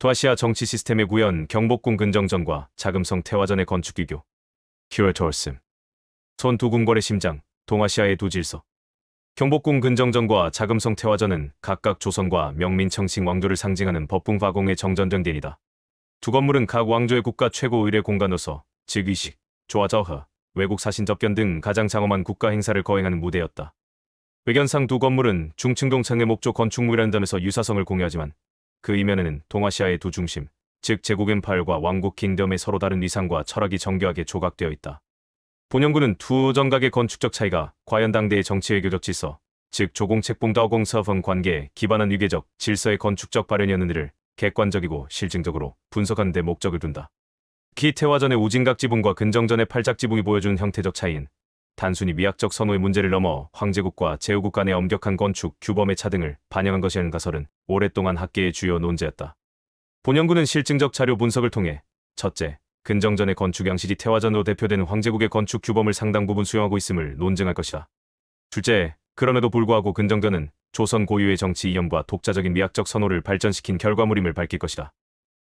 도아시아 정치 시스템의 구현, 경복궁 근정전과 자금성 태화전의 건축 기교. 큐레토르슴. 손 두 궁궐의 심장, 동아시아의 두 질서. 경복궁 근정전과 자금성 태화전은 각각 조선과 명민 청칭 왕조를 상징하는 법궁 화공의 정전정殿이다. 두 건물은 각 왕조의 국가 최고 의례 공간으로서 즉위식, 조화저하, 외국 사신 접견 등 가장 장엄한 국가 행사를 거행하는 무대였다. 외견상 두 건물은 중층동창의 목조 건축물이라는 점에서 유사성을 공유하지만 그 이면에는 동아시아의 두 중심, 즉 제국 엠파이어와 왕국 킹덤의 서로 다른 위상과 철학이 정교하게 조각되어 있다. 본연구는 두 정각의 건축적 차이가 과연 당대의 정치외교적 질서, 즉 조공책봉다공서분 관계에 기반한 위계적 질서의 건축적 발현이었는지를 객관적이고 실증적으로 분석하는 데 목적을 둔다. 기 태화전의 우진각 지붕과 근정전의 팔작 지붕이 보여주는 형태적 차이는 단순히 미학적 선호의 문제를 넘어 황제국과 제후국 간의 엄격한 건축 규범의 차등을 반영한 것이라는 가설은 오랫동안 학계의 주요 논제였다. 본연구는 실증적 자료 분석을 통해 첫째, 근정전의 건축 양식이 태화전으로 대표되는 황제국의 건축 규범을 상당 부분 수용하고 있음을 논증할 것이다. 둘째, 그럼에도 불구하고 근정전은 조선 고유의 정치 이념과 독자적인 미학적 선호를 발전시킨 결과물임을 밝힐 것이다.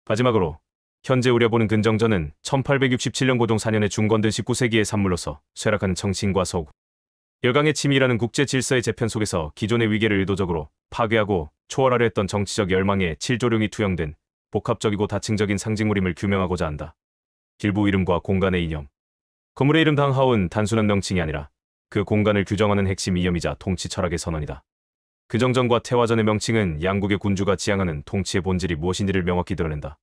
마지막으로 현재 우려보는 근정전은 1867년 고종 4년에 중건된 19세기의 산물로서 쇠락하는 정치인과 서구, 열강의 침이라는 국제 질서의 재편 속에서 기존의 위계를 의도적으로 파괴하고 초월하려 했던 정치적 열망의 칠조룡이 투영된 복합적이고 다층적인 상징물임을 규명하고자 한다. 길부 이름과 공간의 이념. 건물의 이름 당하운 단순한 명칭이 아니라 그 공간을 규정하는 핵심 이념이자 통치 철학의 선언이다. 근정전과 태화전의 명칭은 양국의 군주가 지향하는 통치의 본질이 무엇인지를 명확히 드러낸다.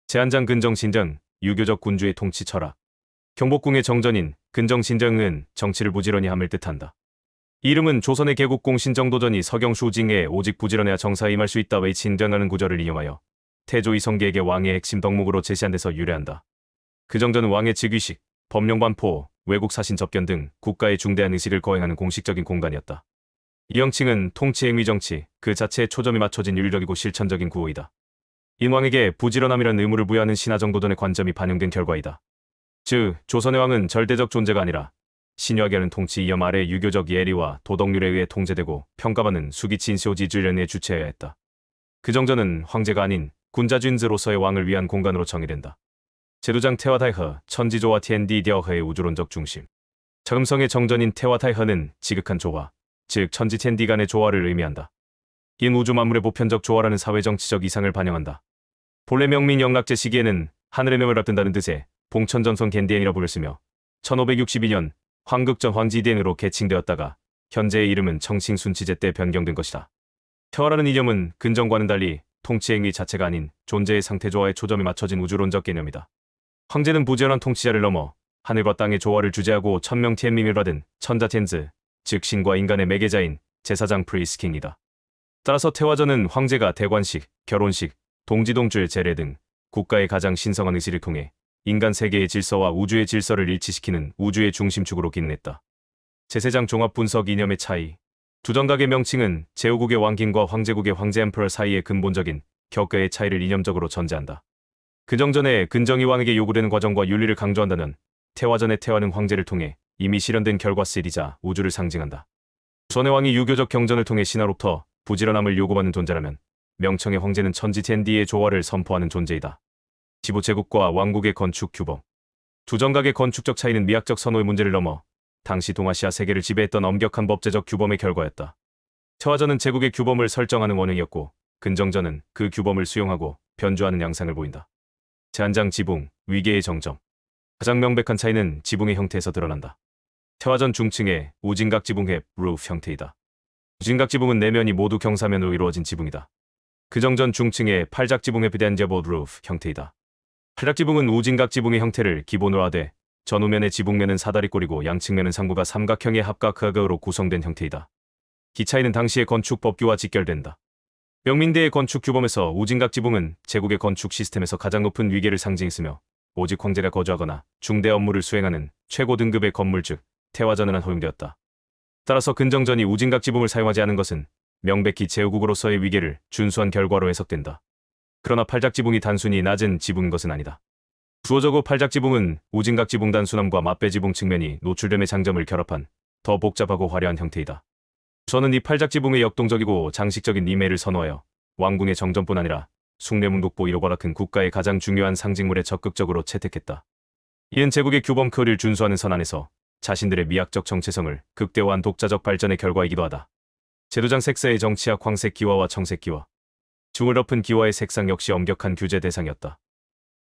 제한장 근정신정, 유교적 군주의 통치 철학. 경복궁의 정전인 근정신정은 정치를 부지런히 함을 뜻한다. 이 이름은 조선의 개국공 신정도전이 서경수징에 오직 부지런해야 정사에 임할 수 있다 외친정하는 구절을 이용하여 태조 이성계에게 왕의 핵심 덕목으로 제시한 데서 유래한다. 그 정전은 왕의 즉위식, 법령 반포, 외국 사신 접견 등 국가의 중대한 의식을 거행하는 공식적인 공간이었다. 이 명칭은 통치 행위 정치, 그 자체에 초점이 맞춰진 윤리적이고 실천적인 구호이다. 인왕에게 부지런함이라는 의무를 부여하는 신하정도전의 관점이 반영된 결과이다. 즉, 조선의 왕은 절대적 존재가 아니라 신유하게 통치 이념 아래 유교적 예리와 도덕률에 의해 통제되고 평가받는 수기친시오지주련의 주체여야 했다. 그 정전은 황제가 아닌 군자준즈로서의 왕을 위한 공간으로 정의된다. 제도장 태화타이허, 천지조화 텐디디어허의 우주론적 중심. 자금성의 정전인 태화타이허는 지극한 조화, 즉 천지 텐디 간의 조화를 의미한다. 인 우주 만물의 보편적 조화라는 사회정치적 이상을 반영한다. 본래 명민 영락제 시기에는 하늘의 명을 앞둔다는 뜻의 봉천전선 겐디엔이라 불렸으며 1562년 황극전 황지디엔으로 개칭되었다가 현재의 이름은 청칭순치제 때 변경된 것이다. 태화라는 이념은 근정과는 달리 통치행위 자체가 아닌 존재의 상태 조화에 초점이 맞춰진 우주론적 개념이다. 황제는 부지런한 통치자를 넘어 하늘과 땅의 조화를 주재하고 천명티엔밍을 받은 천자텐즈, 즉 신과 인간의 매개자인 제사장 프리스킹이다. 따라서 태화전은 황제가 대관식, 결혼식, 동지동줄 제례 등 국가의 가장 신성한 의식을 통해 인간 세계의 질서와 우주의 질서를 일치시키는 우주의 중심축으로 기능했다. 제세장 종합 분석 이념의 차이. 두 정각의 명칭은 제후국의 왕킹과 황제국의 황제 엠퍼러 사이의 근본적인 격계의 차이를 이념적으로 전제한다. 근정전에 근정이 왕에게 요구되는 과정과 윤리를 강조한다면 태화전의 태화는 황제를 통해 이미 실현된 결과실이자 우주를 상징한다. 조선의 왕이 유교적 경전을 통해 신하로부터 부지런함을 요구받는 존재라면 명청의 황제는 천지텐디의 조화를 선포하는 존재이다. 지부제국과 왕국의 건축 규범. 두 정각의 건축적 차이는 미학적 선호의 문제를 넘어 당시 동아시아 세계를 지배했던 엄격한 법제적 규범의 결과였다. 태화전은 제국의 규범을 설정하는 원형이었고 근정전은 그 규범을 수용하고 변주하는 양상을 보인다. 제한장 지붕, 위계의 정점. 가장 명백한 차이는 지붕의 형태에서 드러난다. 태화전 중층의 우진각 지붕의 루프 형태이다. 우진각 지붕은 내면이 모두 경사면으로 이루어진 지붕이다. 근정전 중층의 팔작 지붕에 비대한 제보 루프 형태이다. 팔작 지붕은 우진각 지붕의 형태를 기본으로 하되 전후면의 지붕면은 사다리꼴이고 양측면은 상부가 삼각형의 합각하각으로 구성된 형태이다. 이 차이는 당시의 건축 법규와 직결된다. 명민대의 건축 규범에서 우진각 지붕은 제국의 건축 시스템에서 가장 높은 위계를 상징했으며 오직 황제가 거주하거나 중대 업무를 수행하는 최고 등급의 건물 즉 태화전에만 허용되었다. 따라서 근정전이 우진각 지붕을 사용하지 않은 것은 명백히 제후국으로서의 위계를 준수한 결과로 해석된다. 그러나 팔작 지붕이 단순히 낮은 지붕인 것은 아니다. 주어적으로 팔작 지붕은 우진각 지붕 단순함과 맞배 지붕 측면이 노출됨의 장점을 결합한 더 복잡하고 화려한 형태이다. 저는 이 팔작 지붕의 역동적이고 장식적인 임해를 선호하여 왕궁의 정전뿐 아니라 숭례문독보 1호가 큰 국가의 가장 중요한 상징물에 적극적으로 채택했다. 이는 제국의 규범 코드를 준수하는 선안에서 자신들의 미학적 정체성을 극대화한 독자적 발전의 결과이기도 하다. 제도장 색사의 정치학 황색 기와와 청색 기와, 중을 덮은 기와의 색상 역시 엄격한 규제 대상이었다.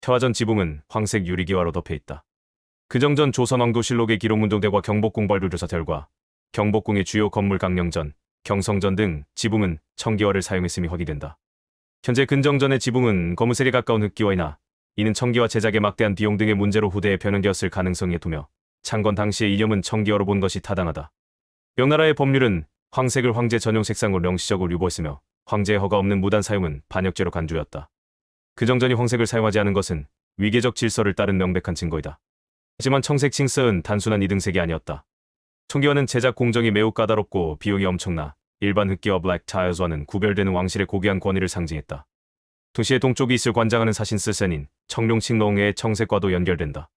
태화전 지붕은 황색 유리기와로 덮여있다. 근정전 조선왕조실록의 기록문종대과 경복궁 벌교조사 결과 경복궁의 주요 건물 강령전, 경성전 등 지붕은 청기와를 사용했음이 확인된다. 현재 근정전의 지붕은 검은색에 가까운 흑기와이나 이는 청기와 제작에 막대한 비용 등의 문제로 후대에 변형되었을 가능성이 두며 창건 당시의 이념은 청기와로 본 것이 타당하다. 명나라의 법률은 황색을 황제 전용 색상으로 명시적으로 유보했으며 황제의 허가 없는 무단 사용은 반역죄로 간주였다. 근정전이 황색을 사용하지 않은 것은 위계적 질서를 따른 명백한 증거이다. 하지만 청색 칭서은 단순한 이등색이 아니었다. 청기와는 제작 공정이 매우 까다롭고 비용이 엄청나 일반 흑기와 블랙 타일즈와는 구별되는 왕실의 고귀한 권위를 상징했다. 동시에 동쪽이 있을 관장하는 사신스센인 청룡칭농의 청색과도 연결된다.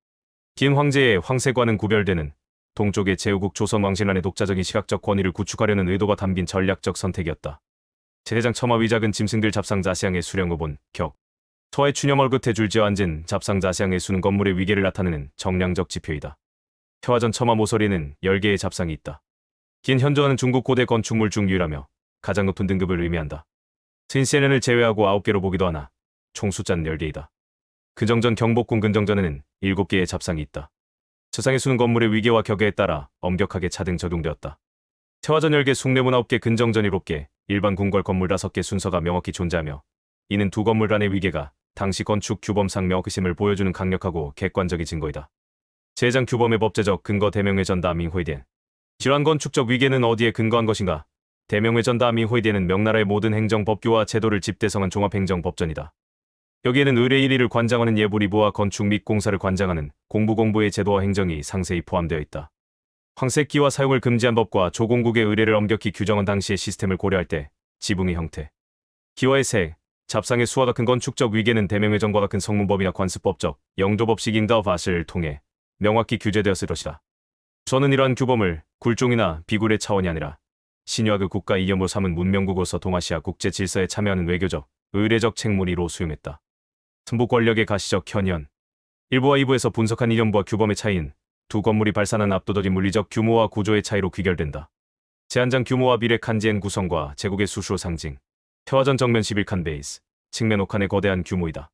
긴 황제의 황색과는 구별되는 동쪽의 제후국 조선 왕실 안의 독자적인 시각적 권위를 구축하려는 의도가 담긴 전략적 선택이었다. 제대장 첨화 위작은 짐승들 잡상 자시양의 수령의본 격 서의 추념월 끝에 줄지어 앉은 잡상 자시양의 수는 건물의 위계를 나타내는 정량적 지표이다. 태화전 첨화 모서리는 10개의 잡상이 있다. 긴 현존하는 중국 고대 건축물 중 유일하며 가장 높은 등급을 의미한다. 스인세렌을 제외하고 9개로 보기도 하나 총 숫자는 10개이다. 근정전 경복궁 근정전에는 7개의 잡상이 있다. 저상의 수는 건물의 위계와 격에 따라 엄격하게 차등 적용되었다. 태화전 10개, 숭례문 9개, 근정전 7개, 일반 궁궐 건물 5개 순서가 명확히 존재하며 이는 두 건물 간의 위계가 당시 건축 규범상 명확심을 보여주는 강력하고 객관적인 증거이다. 제장 규범의 법제적 근거 대명회전 다밍호이덴. 이러한 건축적 위계는 어디에 근거한 것인가? 대명회전 다밍호이덴은 명나라의 모든 행정법규와 제도를 집대성한 종합행정법전이다. 여기에는 의뢰 1위를 관장하는 예부리부와 건축 및 공사를 관장하는 공부공부의 제도와 행정이 상세히 포함되어 있다. 황색 기와 사용을 금지한 법과 조공국의 의뢰를 엄격히 규정한 당시의 시스템을 고려할 때 지붕의 형태, 기와의 색, 잡상의 수와 같은 건축적 위계는 대명회전과 같은 성문법이나 관습법적, 영조법식인가 밭을 통해 명확히 규제되었을 것이다. 저는 이러한 규범을 굴종이나 비굴의 차원이 아니라 신유와 그 국가 이념으로 삼은 문명국으로서 동아시아 국제 질서에 참여하는 외교적, 의례적 책무리로 수용했다. 승부 권력의 가시적 현현. 1부와 2부에서 분석한 이념과 규범의 차이는 두 건물이 발산한 압도적인 물리적 규모와 구조의 차이로 귀결된다. 제한장 규모와 비례칸지엔 구성과 제국의 수수로 상징. 태화전 정면 11칸 베이스, 측면 5칸의 거대한 규모이다.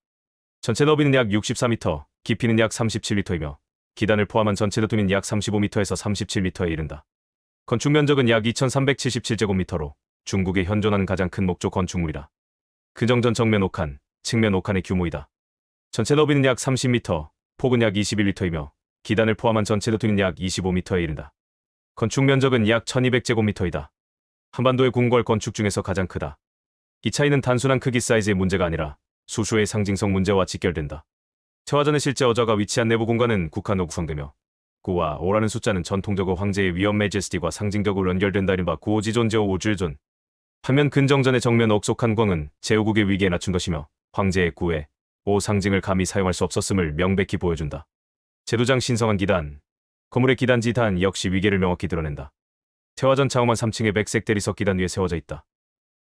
전체 너비는 약 64m, 깊이는 약 37m이며 기단을 포함한 전체 높이는 약 35m에서 37m에 이른다. 건축 면적은 약 2377제곱미터로 중국에 현존하는 가장 큰 목조 건축물이다. 근정전 정면 5칸, 측면 5칸의 규모이다. 전체 너비는 약 30m, 폭은 약 21m이며 기단을 포함한 전체 높이는 약 25m에 이른다. 건축 면적은 약 1200제곱미터이다. 한반도의 궁궐 건축 중에서 가장 크다. 이 차이는 단순한 크기 사이즈의 문제가 아니라 수수의 상징성 문제와 직결된다. 태화전의 실제 어저가 위치한 내부 공간은 국한으로 구성되며 9와 5라는 숫자는 전통적으로 황제의 위엄 메제스티와 상징적으로 연결된다. 이른바 9오지존 제5오질존. 반면 근정전의 정면 억속한 광은 제후국의 위기에 낮춘 것이며 황제의 9에 5 상징을 감히 사용할 수 없었음을 명백히 보여준다. 제도장 신성한 기단. 건물의 기단지단 역시 위계를 명확히 드러낸다. 태화전 창호만 3층의 백색 대리석 기단 위에 세워져 있다.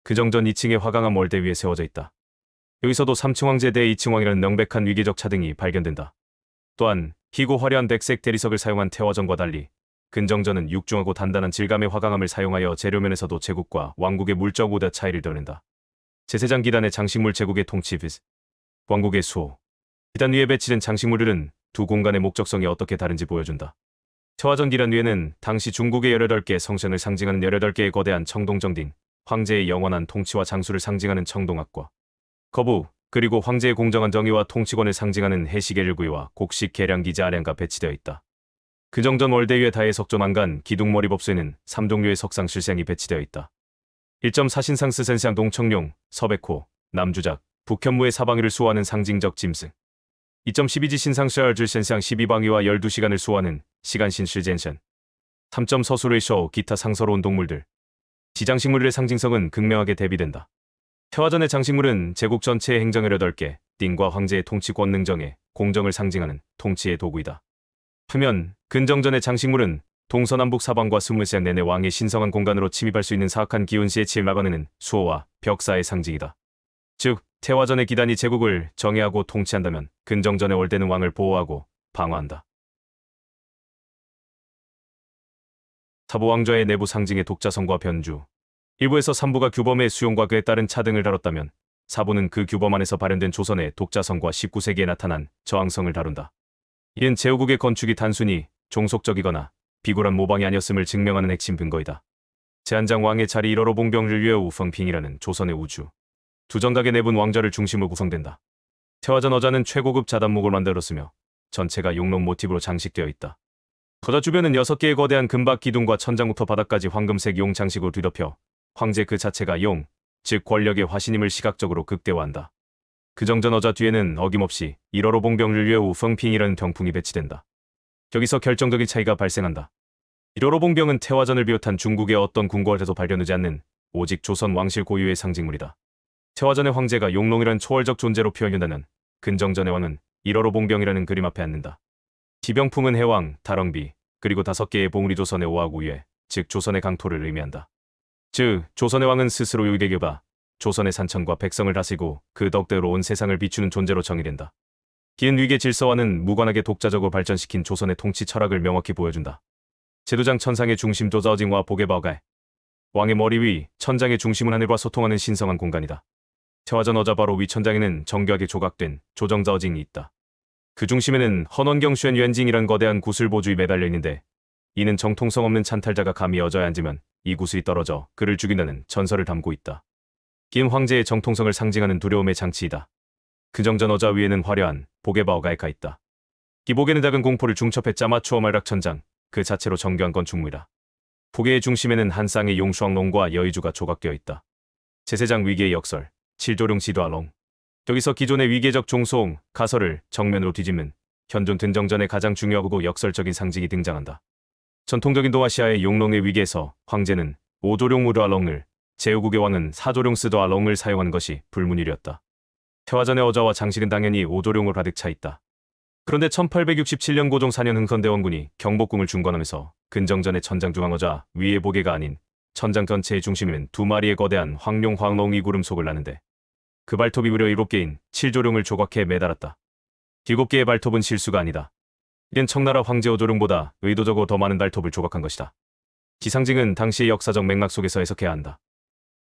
근정전 2층의 화강암 월대 위에 세워져 있다. 여기서도 3층 황제 대 2층 왕이라는 명백한 위계적 차등이 발견된다. 또한 희고 화려한 백색 대리석을 사용한 태화전과 달리 근정전은 육중하고 단단한 질감의 화강암을 사용하여 재료면에서도 제국과 왕국의 물적 오다 차이를 드러낸다. 제세장 기단의 장식물 제국의 통치 비스. 왕국의 수호. 기단 위에 배치된 장식물들은 두 공간의 목적성이 어떻게 다른지 보여준다. 태화전 기단 위에는 당시 중국의 18개 성전을 상징하는 18개의 거대한 청동정딩, 황제의 영원한 통치와 장수를 상징하는 청동악과 거부, 그리고 황제의 공정한 정의와 통치권을 상징하는 해시계 일구이와 곡식 계량기자 아량가 배치되어 있다. 근정전 월대 위에 다의 석조 난간 기둥머리 법수에는 3종류의 석상 실생이 배치되어 있다. 1.4신상 스센상 동청룡, 서백호, 남주작, 북현무의 사방위를 수호하는 상징적 짐승. 2.12지 신상 셔얼줄 센상 12방위와 12시간을 수호하는 시간신 실젠션. 3. 서술레이쇼 기타 상서로운 동물들. 지장식물들의 상징성은 극명하게 대비된다. 태화전의 장식물은 제국 전체의 행정 18개, 띵과 황제의 통치권 능정에 공정을 상징하는 통치의 도구이다. 표면, 근정전의 장식물은 동서남북 사방과 20세 내내 왕의 신성한 공간으로 침입할 수 있는 사악한 기운시에 치를 막아내는 수호와 벽사의 상징이다. 즉, 태화전의 기단이 제국을 정예하고 통치한다면 근정전의 올대는 왕을 보호하고 방어한다. 사보왕좌의 내부 상징의 독자성과 변주. 1부에서 3부가 규범의 수용과 그에 따른 차 등을 다뤘다면 4부는 그 규범 안에서 발현된 조선의 독자성과 19세기에 나타난 저항성을 다룬다. 이는 제후국의 건축이 단순히 종속적이거나 비굴한 모방이 아니었음을 증명하는 핵심 근거이다. 제한장 왕의 자리 1호로 봉병을 위해 우펑핑이라는 조선의 우주 두 정각의 내분 왕좌를 중심으로 구성된다. 태화전 어자는 최고급 자단목을 만들었으며 전체가 용록 모티브로 장식되어 있다. 거자 주변은 6개의 거대한 금박 기둥과 천장부터 바닥까지 황금색 용 장식으로 뒤덮여 황제 그 자체가 용, 즉 권력의 화신임을 시각적으로 극대화한다. 그 정전 어자 뒤에는 어김없이 1호로 봉병을 위해 우펑핑이라는 병풍이 배치된다. 여기서 결정적인 차이가 발생한다. 1호로 봉병은 태화전을 비롯한 중국의 어떤 궁궐에도 발견되지 않는 오직 조선 왕실 고유의 상징물이다. 태화전의 황제가 용롱이란 초월적 존재로 표현된다면 근정전의 왕은 1호로 봉병이라는 그림 앞에 앉는다. 기병풍은 해왕, 다렁비, 그리고 5개의 봉우리 조선의 오하구예, 즉 조선의 강토를 의미한다. 즉 조선의 왕은 스스로 유익에 교바, 조선의 산천과 백성을 다스리고 그 덕대로 온 세상을 비추는 존재로 정의된다. 긴 위계 질서와는 무관하게 독자적으로 발전시킨 조선의 통치 철학을 명확히 보여준다. 제도장 천상의 중심 조자어징과 보게바오가에 왕의 머리 위 천장의 중심은 하늘과 소통하는 신성한 공간이다. 태화전 어자 바로 위 천장에는 정교하게 조각된 조정자어징이 있다. 그 중심에는 헌원경슈엔 유엔징이란 거대한 구슬보주이 매달려 있는데 이는 정통성 없는 찬탈자가 감히 어저에 앉으면 이 구슬이 떨어져 그를 죽인다는 전설을 담고 있다. 김 황제의 정통성을 상징하는 두려움의 장치이다. 근정전 어자 위에는 화려한 보게바오가에가 있다. 기복에는 작은 공포를 중첩해 짜맞추어 말락 천장, 그 자체로 정교한 건축물이다. 보게의 중심에는 한 쌍의 용수왕롱과 여의주가 조각되어 있다. 제세장 위계의 역설, 칠조룡 시도아롱. 여기서 기존의 위계적 종송, 가설을 정면으로 뒤집는 현존 근정전의 가장 중요하고 역설적인 상징이 등장한다. 전통적인 동아시아의 용롱의 위계에서 황제는 5조룡 무르아롱을, 제후국의 왕은 4조룡 스도아롱을 사용한 것이 불문율이었다. 태화전의 어자와 장식은 당연히 5조룡으로 가득 차 있다. 그런데 1867년 고종 4년 흥선대원군이 경복궁을 중건하면서 근정전의 천장 중앙어자 위의 보게가 아닌 천장 전체의 중심에는 2마리의 거대한 황룡 황롱이 구름 속을 나는데 그 발톱이 무려 7개인 7조룡을 조각해 매달았다. 7개의 발톱은 실수가 아니다. 이는 청나라 황제 5조룡보다 의도적으로 더 많은 발톱을 조각한 것이다. 기상징은 당시의 역사적 맥락 속에서 해석해야 한다.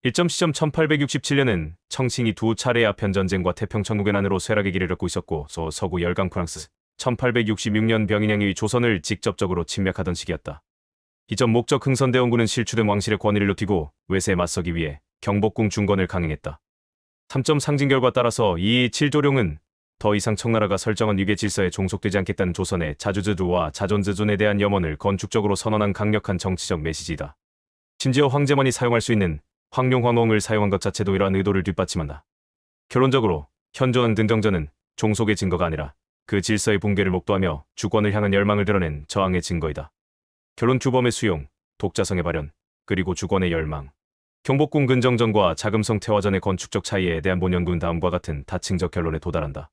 1점 시점 1867년은 청칭이 2차례의 아편전쟁과 태평천국의 난으로 쇠락의 길을 걷고 있었고 서구 열강 프랑스 1866년 병인양이 조선을 직접적으로 침략하던 시기였다. 이전 목적 흥선대원군은 실추된 왕실의 권위를 높이고 외세에 맞서기 위해 경복궁 중건을 강행했다. 3점 상징 결과 따라서 이 7조룡은 더 이상 청나라가 설정한 위계 질서에 종속되지 않겠다는 조선의 자주즈주와 자존즈존에 대한 염원을 건축적으로 선언한 강력한 정치적 메시지이다. 심지어 황제만이 사용할 수 있는 황룡황홍을 사용한 것 자체도 이러한 의도를 뒷받침한다. 결론적으로 현존한 근정전은 종속의 증거가 아니라 그 질서의 붕괴를 목도하며 주권을 향한 열망을 드러낸 저항의 증거이다. 결론 규범의 수용, 독자성의 발현, 그리고 주권의 열망. 경복궁 근정전과 자금성 태화전의 건축적 차이에 대한 본 연구는 다음과 같은 다층적 결론에 도달한다.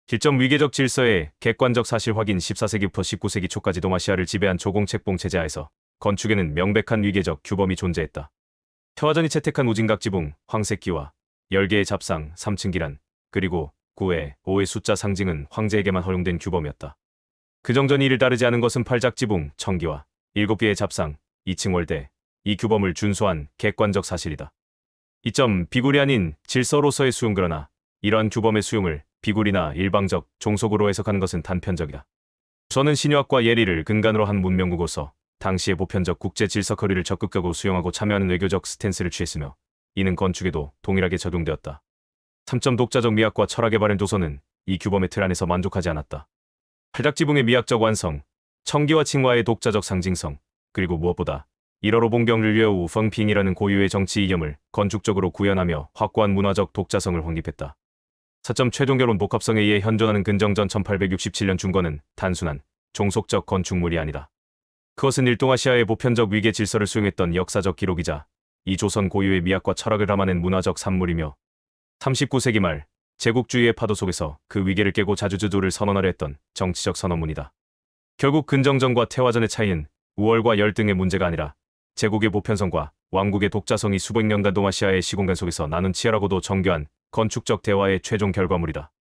1점 위계적 질서의 객관적 사실 확인 14세기부터 19세기 초까지 동아시아를 지배한 조공책봉 체제 하에서 건축에는 명백한 위계적 규범이 존재했다. 태화전이 채택한 우진각 지붕, 황색기와 10개의 잡상, 3층 기란, 그리고 9회, 5의 숫자 상징은 황제에게만 허용된 규범이었다. 근정전이 이를 따르지 않은 것은 팔작지붕, 청기와 7개의 잡상, 2층 월대, 이 규범을 준수한 객관적 사실이다. 이점 비굴이 아닌 질서로서의 수용 그러나 이러한 규범의 수용을 비굴이나 일방적, 종속으로 해석하는 것은 단편적이다. 조선은 신유학과 예리를 근간으로 한 문명국으로서 당시의 보편적 국제 질서 거리를 적극적으로 수용하고 참여하는 외교적 스탠스를 취했으며 이는 건축에도 동일하게 적용되었다. 3점 독자적 미학과 철학의 발현 조선은 이 규범의 틀 안에서 만족하지 않았다. 팔작지붕의 미학적 완성, 청기와 칭화의 독자적 상징성, 그리고 무엇보다 1호로 봉경을 위해 우펑핑이라는 고유의 정치 이념을 건축적으로 구현하며 확고한 문화적 독자성을 확립했다. 4점 최종 결론 복합성에 의해 현존하는 근정전 1867년 중건은 단순한 종속적 건축물이 아니다. 그것은 일동아시아의 보편적 위계 질서를 수용했던 역사적 기록이자 이 조선 고유의 미학과 철학을 담아낸 문화적 산물이며 39세기 말 제국주의의 파도 속에서 그 위계를 깨고 자주주도를 선언하려 했던 정치적 선언문이다. 결국 근정전과 태화전의 차이는 우월과 열 등의 문제가 아니라 제국의 보편성과 왕국의 독자성이 수백 년간 동아시아의 시공간 속에서 나눈 치열하고도 정교한 건축적 대화의 최종 결과물이다.